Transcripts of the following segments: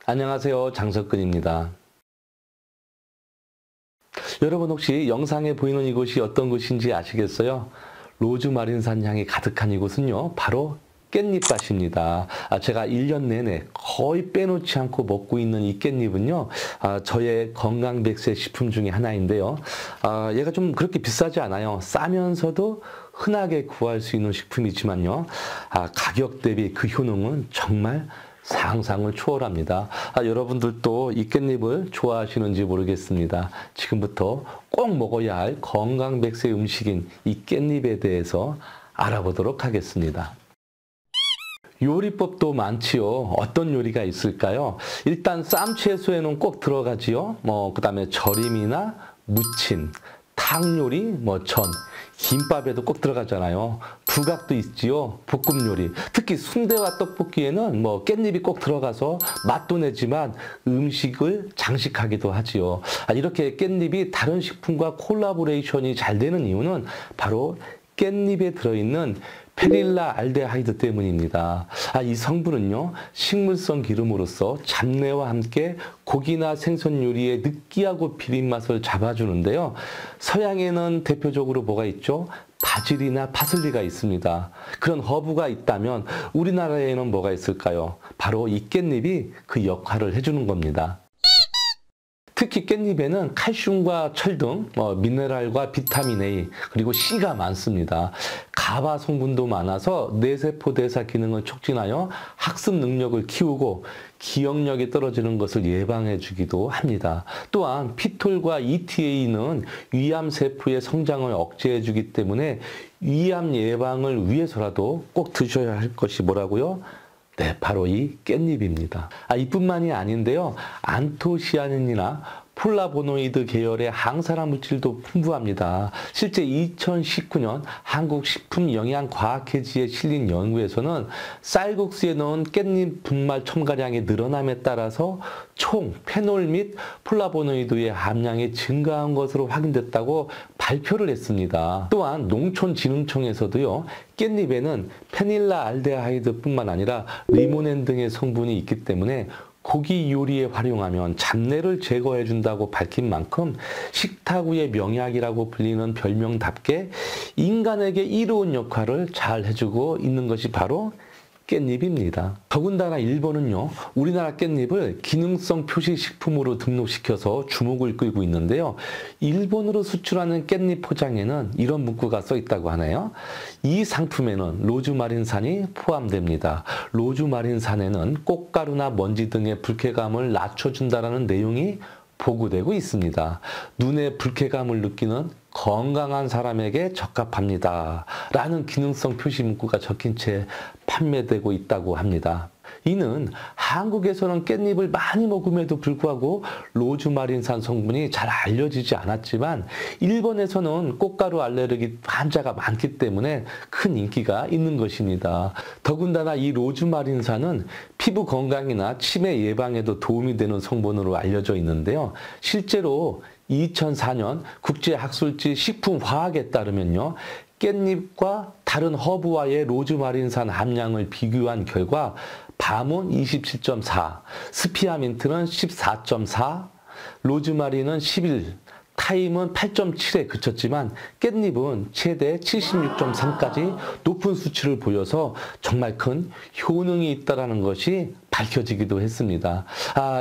안녕하세요. 장석근입니다. 여러분 혹시 영상에 보이는 이곳이 어떤 곳인지 아시겠어요? 로즈마린산 향이 가득한 이곳은요, 바로 깻잎밭입니다. 제가 1년 내내 거의 빼놓지 않고 먹고 있는 이 깻잎은요, 저의 건강 백세 식품 중에 하나인데요. 얘가 좀 그렇게 비싸지 않아요. 싸면서도 흔하게 구할 수 있는 식품이지만요. 가격 대비 그 효능은 정말 상상을 초월합니다. 여러분들도 이 깻잎을 좋아하시는지 모르겠습니다. 지금부터 꼭 먹어야 할 건강 백세 음식인 이 깻잎에 대해서 알아보도록 하겠습니다. 요리법도 많지요. 어떤 요리가 있을까요? 일단 쌈 채소에는 꼭 들어가지요. 그다음에 절임이나 무침, 탕 요리, 전, 김밥에도 꼭 들어가잖아요. 부각도 있지요. 볶음 요리. 특히 순대와 떡볶이에는 깻잎이 꼭 들어가서 맛도 내지만 음식을 장식하기도 하지요. 이렇게 깻잎이 다른 식품과 콜라보레이션이 잘 되는 이유는 바로 깻잎에 들어있는 페닐라 알데하이드 때문입니다. 이 성분은요, 식물성 기름으로서 잡내와 함께 고기나 생선 요리의 느끼하고 비린 맛을 잡아주는데요. 서양에는 대표적으로 뭐가 있죠? 바질이나 파슬리가 있습니다. 그런 허브가 있다면 우리나라에는 뭐가 있을까요? 바로 이 깻잎이 그 역할을 해주는 겁니다. 특히 깻잎에는 칼슘과 철 등 미네랄과 비타민 A 그리고 C가 많습니다. 가바 성분도 많아서 뇌세포 대사 기능을 촉진하여 학습 능력을 키우고 기억력이 떨어지는 것을 예방해 주기도 합니다. 또한 피톨과 ETA는 위암 세포의 성장을 억제해 주기 때문에 위암 예방을 위해서라도 꼭 드셔야 할 것이 뭐라고요? 네, 바로 이 깻잎입니다. 이뿐만이 아닌데요. 안토시아닌이나 폴라보노이드 계열의 항산화 물질도 풍부합니다. 실제 2019년 한국식품영양과학회지에 실린 연구에서는 쌀국수에 넣은 깻잎 분말 첨가량의 늘어남에 따라서 총 페놀 및 폴라보노이드의 함량이 증가한 것으로 확인됐다고 발표를 했습니다. 또한 농촌진흥청에서도요, 깻잎에는 페닐라 알데하이드뿐만 아니라 리모넨 등의 성분이 있기 때문에 고기 요리에 활용하면 잡내를 제거해 준다고 밝힌 만큼 식탁 위의 명약이라고 불리는 별명답게 인간에게 이로운 역할을 잘 해주고 있는 것이 바로 깻잎입니다. 더군다나 일본은요, 우리나라 깻잎을 기능성 표시식품으로 등록시켜서 주목을 끌고 있는데요. 일본으로 수출하는 깻잎 포장에는 이런 문구가 써 있다고 하네요. 이 상품에는 로즈마린산이 포함됩니다. 로즈마린산에는 꽃가루나 먼지 등의 불쾌감을 낮춰준다는 내용이 보고되고 있습니다. 눈의 불쾌감을 느끼는 건강한 사람에게 적합합니다. 라는 기능성 표시 문구가 적힌 채 판매되고 있다고 합니다. 이는 한국에서는 깻잎을 많이 먹음에도 불구하고 로즈마린산 성분이 잘 알려지지 않았지만 일본에서는 꽃가루 알레르기 환자가 많기 때문에 큰 인기가 있는 것입니다. 더군다나 이 로즈마린산은 피부 건강이나 치매 예방에도 도움이 되는 성분으로 알려져 있는데요. 실제로 2004년 국제학술지 식품화학에 따르면요, 깻잎과 다른 허브와의 로즈마린산 함량을 비교한 결과 밤은 27.4, 스피아민트는 14.4, 로즈마린은 11, 타임은 8.7에 그쳤지만 깻잎은 최대 76.3까지 높은 수치를 보여서 정말 큰 효능이 있다는 것이 밝혀지기도 했습니다.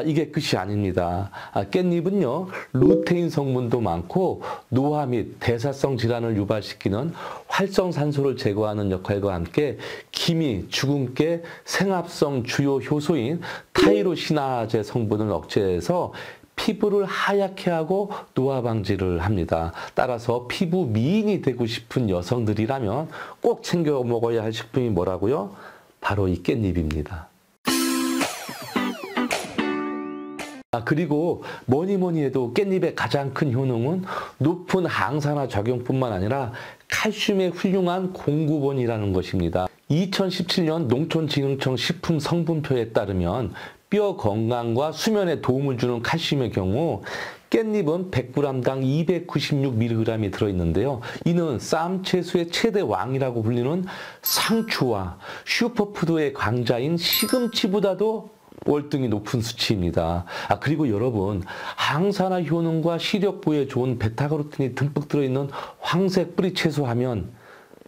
이게 끝이 아닙니다. 깻잎은요, 루테인 성분도 많고 노화 및 대사성 질환을 유발시키는 활성산소를 제거하는 역할과 함께 기미, 주근깨, 생합성 주요 효소인 타이로시나제 성분을 억제해서 피부를 하얗게 하고 노화 방지를 합니다. 따라서 피부 미인이 되고 싶은 여성들이라면 꼭 챙겨 먹어야 할 식품이 뭐라고요? 바로 이 깻잎입니다. 그리고 뭐니 해도 깻잎의 가장 큰 효능은 높은 항산화 작용뿐만 아니라 칼슘의 훌륭한 공급원이라는 것입니다. 2017년 농촌진흥청 식품성분표에 따르면 뼈 건강과 수면에 도움을 주는 칼슘의 경우 깻잎은 100g당 296mg이 들어있는데요. 이는 쌈 채소의 최대 왕이라고 불리는 상추와 슈퍼푸드의 강자인 시금치보다도 월등히 높은 수치입니다. 그리고 여러분, 항산화 효능과 시력 보호에 좋은 베타카로틴이 듬뿍 들어있는 황색 뿌리 채소 하면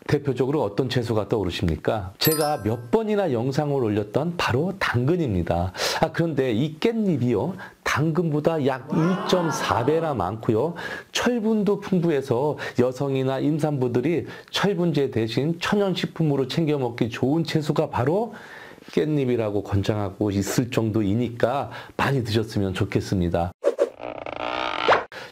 대표적으로 어떤 채소가 떠오르십니까? 제가 몇 번이나 영상을 올렸던 바로 당근입니다. 그런데 이 깻잎이요, 당근보다 약 1.4배나 많고요. 철분도 풍부해서 여성이나 임산부들이 철분제 대신 천연식품으로 챙겨 먹기 좋은 채소가 바로 깻잎이라고 권장하고 있을 정도이니까 많이 드셨으면 좋겠습니다.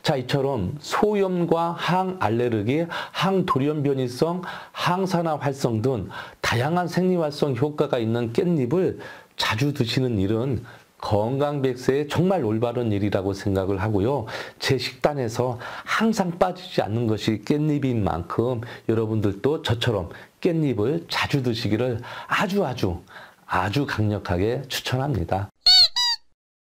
자, 이처럼 소염과 항알레르기, 항돌연변이성, 항산화 활성 등 다양한 생리활성 효과가 있는 깻잎을 자주 드시는 일은 건강 100세에 정말 올바른 일이라고 생각을 하고요. 제 식단에서 항상 빠지지 않는 것이 깻잎인 만큼 여러분들도 저처럼 깻잎을 자주 드시기를 아주 강력하게 추천합니다.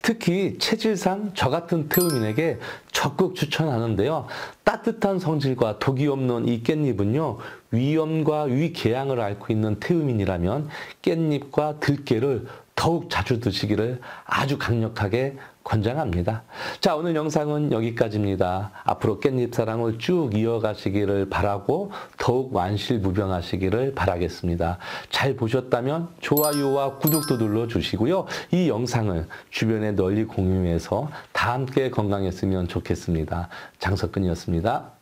특히 체질상 저 같은 태음인에게 적극 추천하는데요. 따뜻한 성질과 독이 없는 이 깻잎은요, 위염과 위궤양을 앓고 있는 태음인이라면 깻잎과 들깨를 더욱 자주 드시기를 아주 강력하게 권장합니다. 자, 오늘 영상은 여기까지입니다. 앞으로 깻잎 사랑을 쭉 이어가시기를 바라고 더욱 완실무병하시기를 바라겠습니다. 잘 보셨다면 좋아요와 구독도 눌러주시고요. 이 영상을 주변에 널리 공유해서 다 함께 건강했으면 좋겠습니다. 장석근이었습니다.